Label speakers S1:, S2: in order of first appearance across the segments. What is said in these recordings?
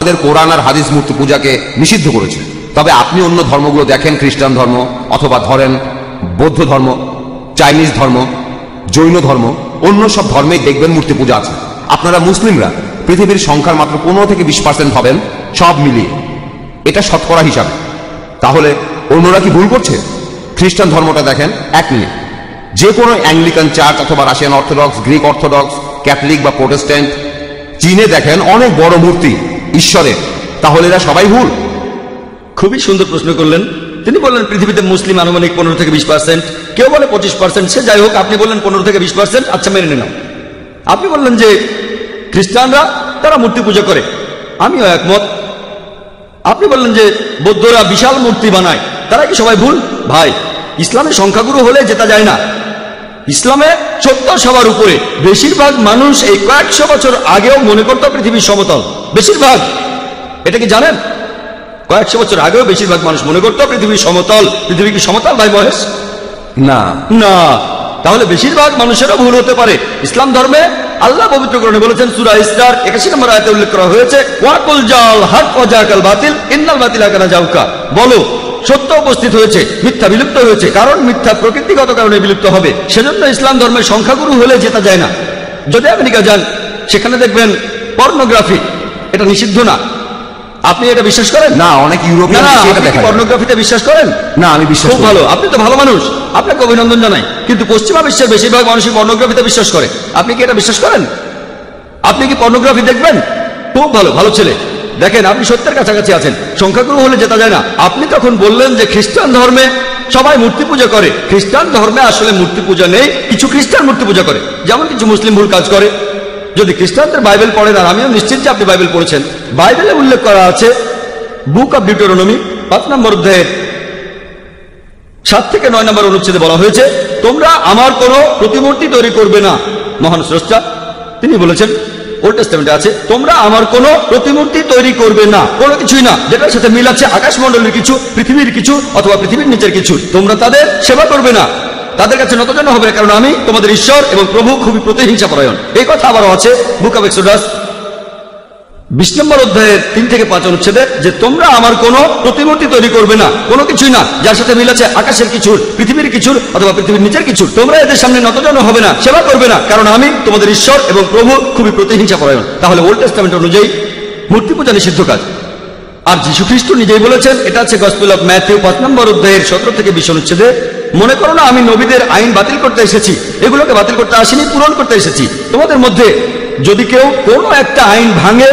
S1: আপনাদের কোরআন আর হাদিস মূর্তি পূজাকে নিষিদ্ধ করেছে। তবে আপনি অন্য ধর্মগুলো দেখেন, খ্রিস্টান ধর্ম অথবা ধরেন বৌদ্ধ ধর্ম, চাইনিজ ধর্ম, জৈন ধর্ম, অন্য সব ধর্মেই দেখবেন মূর্তি পূজা আছে। আপনারা মুসলিমরা পৃথিবীর সংখ্যার মাত্র 15 থেকে 20% হবেন সব মিলিয়ে, এটা শতকরা হিসাবে। তাহলে অন্যরা কি ভুল করছে? খ্রিস্টান ধর্মটা দেখেন, এক মিনিট, যে কোনো অ্যাংলিকান চার্চ অথবা Russian orthodox, Greek orthodox, Catholic বা প্রোটেস্ট্যান্ট, চীনে দেখেন অনেক বড় মূর্তি ঈশ্বরের। তাহলে এরা সবাই ভুল?
S2: খুবই সুন্দর প্রশ্ন করলেন। তিনি বললেন পৃথিবীতে মুসলিম আনুমানিক 15 থেকে 20%, কেউ বলে 25%, সে যাই হোক, আপনি বললেন 15 থেকে 20%, আচ্ছা মেনে নিলাম। আপনি বললেন যে খ্রিস্টানরা তারা মূর্তি পূজা করে, আমিও একমত। আপনি বললেন যে বৌদ্ধরা বিশাল মূর্তি বানায়, তারা কি সবাই ভুল? ভাই, ইসলামে সংখ্যাগুরু হলে জেতা যায় না। ইসলামে সত্য সবার উপরে। বেশিরভাগ মানুষ এই কয়েকশো বছর আগেও মনে করত পৃথিবীর সমতল। বেশিরভাগ, এটা কি জানেন? কয়েকশো বছর আগেও বেশিরভাগ মানুষ মনে করত পৃথিবীর সমতল। পৃথিবী কি সমতল ভাই মহেশ?
S1: না
S2: না। তাহলে বেশিরভাগ মানুষেরও ভুল হতে পারে। ইসলাম ধর্মে আল্লাহ পবিত্র কোরআনে বলেছেন, সূরা ইসরার 81 নম্বর আয়াতে উল্লেখ করা হয়েছে, ওয়াকুল জাল হক ওয়া জাকাল বাতিল ইন্নাল বাতিলা কানা জাউকা। বলো, সত্য উপস্থিত হয়েছে, মিথ্যা বিলুপ্ত হয়েছে, কারণ মিথ্যা প্রকৃতিগত কারণে বিলুপ্ত হবে। সেজন্য ইসলাম ধর্মের সংখ্যাগুরু হলে জেতা যায় না। যদি আমেরিকা যান, সেখানে দেখবেন পর্নোগ্রাফি, এটা নিষিদ্ধ না। আপনি এটা বিশ্বাস করেন?
S1: না, অনেক ইউরোপিয়ান
S2: পর্নোগ্রাফিতে বিশ্বাস করেন?
S1: না, আমি বিশ্বাস
S2: খুব ভালো, আপনি তো ভালো মানুষ, আপনাকে অভিনন্দন জানাই। কিন্তু পশ্চিমা বিশ্বের বেশিরভাগ মানুষই পর্নোগ্রাফিতে বিশ্বাস করে। আপনি কি এটা বিশ্বাস করেন? আপনি কি পর্নোগ্রাফি দেখবেন? খুব ভালো, ভালো ছেলে। দেখেন, আপনি সত্যের কাছাকাছি আছেন। সংখ্যাগুরু হলে জেতা যায় না। আপনি তখন বললেন যে খ্রিস্টান ধর্মে সবাই মূর্তি পূজা করে। খ্রিস্টান ধর্মে আসলে মূর্তি পূজা নেই, কিছু খ্রিস্টান মূর্তি পূজা করে, যেমন কিছু মুসলিম ভুল কাজ করে। যদি খ্রিস্টানদের বাইবেল পড়েন, আর আমিও নিশ্চিত যে আপনি বাইবেল পড়েছেন, বাইবেলে উল্লেখ করা আছে, বুক অব ডিউটেরোনমি 5 নম্বর অধ্যায়ের 7 থেকে 9 নম্বর অনুচ্ছেদে বলা হয়েছে, তোমরা আমার কোনো প্রতিমূর্তি তৈরি করবে না। মহান স্রষ্টা তিনি বলেছেন, ওল্ড টেস্টামেন্টে আছে, তোমরা আমার কোনো প্রতিমূর্তি তৈরি করবে না, কোনো কিছুই না যেটার সাথে মিল আছে আকাশমণ্ডলের কিছু, পৃথিবীর কিছু, অথবা পৃথিবীর নিচের কিছু। তোমরা তাদের সেবা করবে না, তাদের কাছে নতজানু হবে, কারণ আমি তোমাদের ঈশ্বর এবং প্রভু খুবই প্রতিহিংসা পরায়ণ। এই কথা আবারও আছে বুক অব এক্সোডাস 20 নম্বর অধ্যায়ের 3 থেকে 5 অনুচ্ছেদে, যে তোমরা আমার কোনো প্রতিমূর্তি তৈরি করবে না, কোনো কিছুই না যার সাথে মিল আছে আকাশের কিছুর, পৃথিবীর কিছুর, অথবা পৃথিবীর নিচের কিছুর। তোমরা এদের সামনে নতজানু হবে না, সেবা করবে না, কারণ আমি তোমাদের ঈশ্বর এবং প্রভু খুবই প্রতিহিংসা পরায়ণ। তাহলে ওল্ড টেস্টামেন্ট অনুযায়ী মূর্তি পূজা নিষিদ্ধ কাজ। আর যীশু খ্রিস্ট নিজেই বলেছেন, এটা আছে গসপেল অফ ম্যাথিউ 5 নম্বর অধ্যায়ের 17 থেকে 20 অনুচ্ছেদে, মনে করো না আমি নবীদের আইন বাতিল করতে এসেছি, এগুলোকে বাতিল করতে আসিনি, পূরণ করতে এসেছি। তোমাদের মধ্যে যদি কেউ কোনো একটা আইন ভাঙে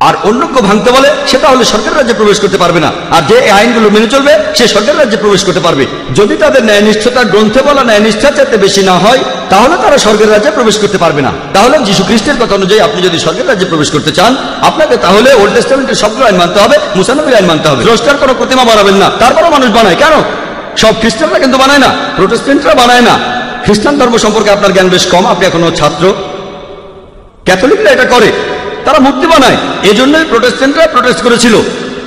S2: আর অন্য কেউ ভাঙতে বলে, সেটা হলে সরকারের রাজ্যে প্রবেশ করতে পারবে না। আর যে আইনগুলো মেনে চলবে সে সরকারের রাজ্যে প্রবেশ করতে পারবে। যদি তাদের ন্যায়নিষ্ঠতা গ্রন্থে বলা ন্যায়নিষ্ঠার চাইতে বেশি না হয়, তাহলে তারা স্বর্গের রাজ্যে প্রবেশ করতে পারবে না। তাহলে যীশু খ্রিস্টের কথা অনুযায়ী আপনি যদি স্বর্গের রাজ্যে প্রবেশ করতে চান, আপনাকে তাহলে ওল্ড টেস্টামেন্টের সবগুলো আইন মানতে হবে, মুসা নবীর আইন মানতে হবে। স্রষ্টার কোনো প্রতিমা বানাবেন না। তারপরও মানুষ বানায়, কেন? সব খ্রিস্টানরা কিন্তু বানায় না, প্রোটেস্ট্যান্টরা বানায় না। খ্রিস্টান ধর্ম সম্পর্কে আপনার জ্ঞান বেশ কম, আপনি এখনো ছাত্র। ক্যাথলিকরা এটা করে, তারা মূর্তি বানায়। এজন্যই প্রোটেস্ট্যান্টরা প্রোটেস্ট করেছিল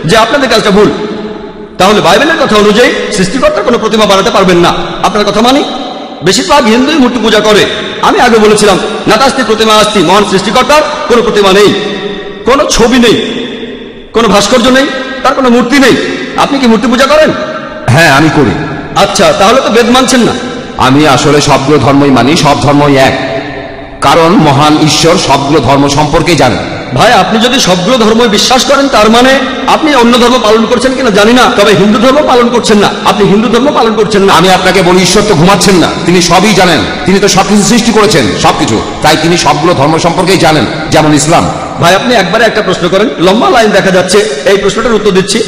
S2: যে আপনাদের কাজটা ভুল। তাহলে বাইবেলের কথা অনুযায়ী সৃষ্টিকর্তার কোনো প্রতিমা বানাতে পারবেন না। আপনার কথা মানি? বেশিরভাগ হিন্দুই মূর্তি পূজা করে। আমি আগে বলেছিলাম, নাতাস্তি প্রতিমা আস্তি, মহান সৃষ্টিকর্তার কোনো প্রতিমা নেই, কোনো ছবি নেই, কোনো ভাস্কর্য নেই, তার কোনো মূর্তি নেই। আপনি কি মূর্তি পূজা করেন?
S1: হ্যাঁ, আমি করি।
S2: আচ্ছা, তাহলে তো বেদ মানছেন না।
S1: আমি আসলে সবগুলো ধর্মই মানি, সব ধর্মই এক, কারণ মহান ঈশ্বর সবগুলো ধর্ম সম্পর্কে জানেন।
S2: ভাই, আপনি যদি সবগুলো ধর্ম বিশ্বাস করেন, তার মানে আপনি অন্য ধর্ম পালন করছেন কিনা জানি না, তবে হিন্দু ধর্ম পালন করছেন না। আপনি হিন্দু ধর্ম পালন করছেন না।
S1: আমি আপনাকে বলি, ঈশ্বর তো ঘুমাচ্ছেন না, তিনি সবই জানেন। তিনি তো সবকিছু সৃষ্টি করেছেন, সবকিছু, তাই তিনি সবগুলো ধর্ম সম্পর্কেই জানেন, যেমন ইসলাম।
S2: ভাই, আপনি একবারে একটা প্রশ্ন করেন, লম্বা লাইন দেখা যাচ্ছে, এই প্রশ্নটার উত্তর দিচ্ছি,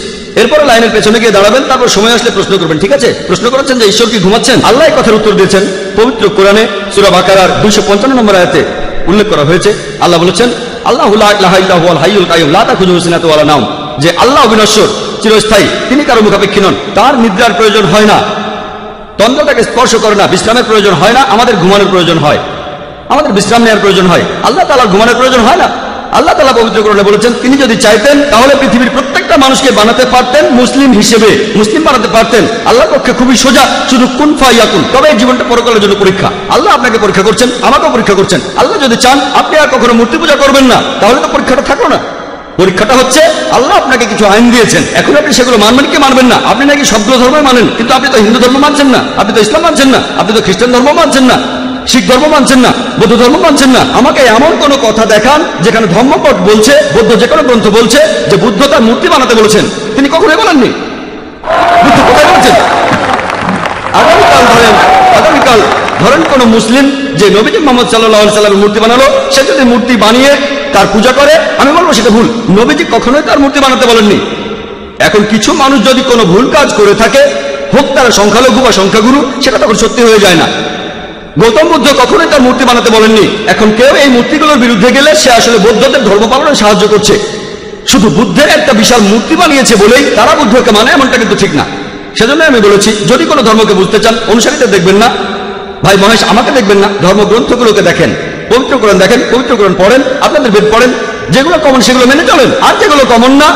S2: এরপরে লাইনের পেছনে গিয়ে দাঁড়াবেন, তারপর সময় আসলে প্রশ্ন করবেন, ঠিক আছে? প্রশ্ন করেছেন যে ঈশ্বর কি ঘুমাচ্ছেন? আল্লাহ এই কথার উত্তর দিয়েছেন পবিত্র কোরআনে সূরা বাকারার 255 নম্বর আয়াতে উল্লেখ করা হয়েছে। আল্লাহ বলেছেন, আল্লাহু লা ইলাহা ইল্লা হুয়াল হাইয়ুল কাইয়ুম লা তাখুযুহু সিনাতুন ওয়ালা নাওম, যে আল্লাহ অবিনশ্বর, চিরস্থায়ী, তিনি কারো মুখাপেক্ষী নন, তার নিদ্রার প্রয়োজন হয় না, তন্দ্রাটাকে স্পর্শ করে না, বিশ্রামের প্রয়োজন হয় না। আমাদের ঘুমানোর প্রয়োজন হয়, আমাদের বিশ্রাম নেওয়ার প্রয়োজন হয়, আল্লাহ তাআলার ঘুমানোর প্রয়োজন হয় না। আল্লাহ তাআলা পবিত্র কোরআনে বলেছেন, তিনি যদি চাইতেন তাহলে পৃথিবীর প্রত্যেকটা মানুষকে বানাতে পারতেন মুসলিম হিসেবে, মুসলিম বানাতে পারতেন। আল্লাহর পক্ষে খুবই সোজা, শুধু কুন ফায়াকুন। তবে এই জীবনটা পরকালের জন্য পরীক্ষা। আল্লাহ আপনাকে পরীক্ষা করছেন, আমাকেও পরীক্ষা করছেন। আল্লাহ যদি চান আপনি আর কখনো মূর্তি পূজা করবেন না, তাহলে তো পরীক্ষাটা থাকলো না। পরীক্ষাটা হচ্ছে আল্লাহ আপনাকে কিছু আইন দিয়েছেন, এখন আপনি সেগুলো মানবেন কি মানবেন না। আপনি নাকি সবগুলো ধর্মই মানেন, কিন্তু আপনি তো হিন্দু ধর্ম মানছেন না, আপনি তো ইসলাম মানছেন না, আপনি তো খ্রিস্টান ধর্ম মানছেন না, শিখ ধর্ম মানছেন না, বৌদ্ধ ধর্ম মানছেন না। আমাকে এমন কোন কথা দেখান যেখানে ধর্মপট বলছে, বৌদ্ধ যে কোনো গ্রন্থ বলছে যে বুদ্ধ তার মূর্তি বানাতে বলেছেন। তিনি কখনোই বলেননি। বুদ্ধ কোথায় বলছেন? আগামীকাল ধরেন কোন মুসলিম যে নবীজি মুহাম্মদ সাল্লাল্লাহু আলাইহি সাল্লামের মূর্তি বানালো, সে যদি মূর্তি বানিয়ে তার পূজা করে, আমি বলবো সেটা ভুল। নবীজি কখনোই তার মূর্তি বানাতে বলেননি। এখন কিছু মানুষ যদি কোনো ভুল কাজ করে থাকে, হোক তারা সংখ্যালঘু বা সংখ্যাগুরু, সেটা তখন সত্যি হয়ে যায় না। গৌতম বুদ্ধ কখনোই তার মূর্তি বানাতে বলেননি। এখন কেউ এই মূর্তিগুলোর বিরুদ্ধে গেলে সে আসলে বৌদ্ধদের ধর্ম পালনে সাহায্য করছে। শুধু বুদ্ধের একটা বিশাল মূর্তি বানিয়েছে বলেই তারা বুদ্ধকে মানে, এমনটা কিন্তু ঠিক না। সেজন্য আমি বলেছি, যদি কোনো ধর্মকে বুঝতে চান, অনুসারীদের দেখবেন না, ভাই মহেশ আমাকে দেখবেন না, ধর্মগ্রন্থগুলোকে দেখেন, পবিত্র কোরআন দেখেন, পবিত্র কোরআন পড়েন, আপনাদের বেদ পড়েন, যেগুলো কমন সেগুলো মেনে চলেন, আর যেগুলো কমন না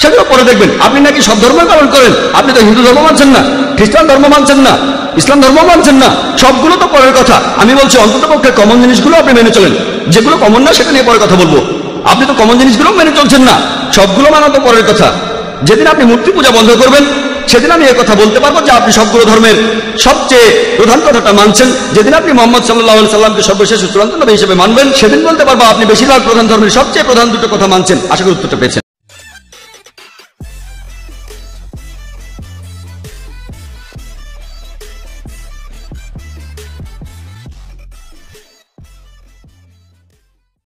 S2: সেগুলো পরে দেখবেন। আপনি নাকি সব ধর্মই পালন করেন, আপনি তো হিন্দু ধর্ম মানছেন না, খ্রিস্টান ধর্ম মানছেন না, ইসলাম ধর্ম মানছেন না, সবগুলো তো পরের কথা। আমি বলছি অন্তত পক্ষে কমন জিনিসগুলো আপনি মেনে চলেন, যেগুলো কমন না সেটা নিয়ে পরে কথা বলবো। আপনি তো কমন জিনিসগুলো মেনে চলছেন না, সবগুলো মানা তো পরের কথা। যেদিন আপনি মূর্তি পূজা বন্ধ করবেন, সেদিন আমি এই কথা বলতে পারবো যে আপনি সবগুলো ধর্মের সবচেয়ে প্রধান কথাটা মানছেন। যেদিন আপনি মুহাম্মদ সাল্লাল্লাহু আলাইহি সাল্লামকে সর্বশেষ চূড়ান্ত নবী হিসেবে মানবেন, সেদিন বলতে পারবো আপনি বেশিরভাগ প্রধান ধর্মের সবচেয়ে প্রধান দুটো কথা মানছেন। আশা করি উত্তরটা পেয়েছেন।